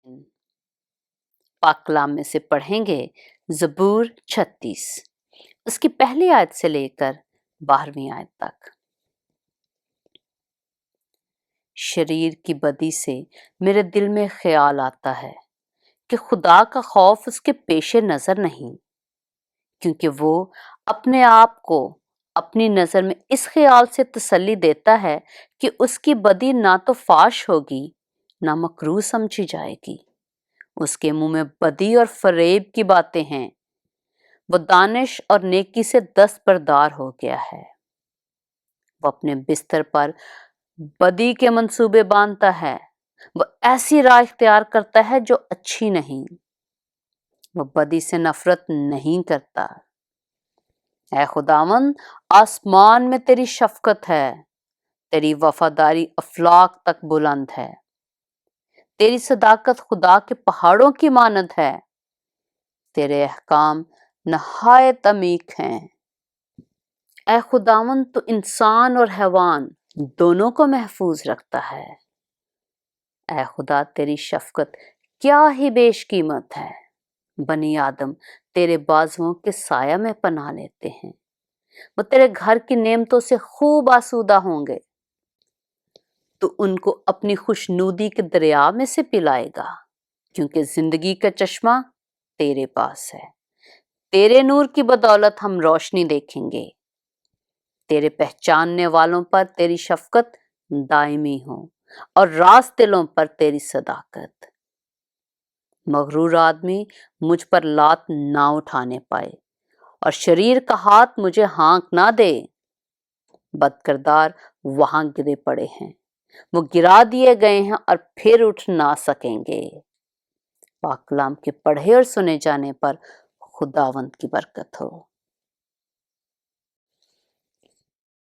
पाक कलाम में से पढ़ेंगे ज़बूर 36, उसकी पहली आयत से लेकर 12वीं आयत तक। शरीर की बदी से मेरे दिल में ख्याल आता है कि खुदा का खौफ उसके पेशे नजर नहीं, क्योंकि वो अपने आप को अपनी नजर में इस ख्याल से तसल्ली देता है कि उसकी बदी ना तो फाश होगी ना मकरूह समझी जाएगी। उसके मुंह में बदी और फरेब की बातें हैं, वो दानिश और नेकी से दस्तबरदार हो गया है। वो अपने बिस्तर पर बदी के मंसूबे बांधता है, वो ऐसी राह इख्तियार करता है जो अच्छी नहीं, वो बदी से नफरत नहीं करता। ऐ खुदावंद, आसमान में तेरी शफकत है, तेरी वफादारी अफलाक तक बुलंद है, तेरी सदाकत खुदा के पहाड़ों की मानद है, तेरे अहकाम नहायत अमीक हैं। ऐ खुदावंद, तो इंसान और हैवान दोनों को महफूज रखता है। ऐ खुदा, तेरी शफकत क्या ही बेशकीमत है। बनी आदम तेरे बाजुओं के साया में पनाह लेते हैं, वो तेरे घर की नेमतों से खूब आसूदा होंगे। तो उनको अपनी खुशनूदी के दरिया में से पिलाएगा, क्योंकि जिंदगी का चश्मा तेरे पास है। तेरे नूर की बदौलत हम रोशनी देखेंगे। तेरे पहचानने वालों पर तेरी शफकत दायमी हो और रास दिलों पर तेरी सदाकत। मगरूर आदमी मुझ पर लात ना उठाने पाए और शरीर का हाथ मुझे हाँक ना दे। बदकिरदार वहां गिरे पड़े हैं, वो गिरा दिए गए हैं और फिर उठ ना सकेंगे। पाक कलाम के पढ़े और सुने जाने पर खुदावंद की बरकत हो।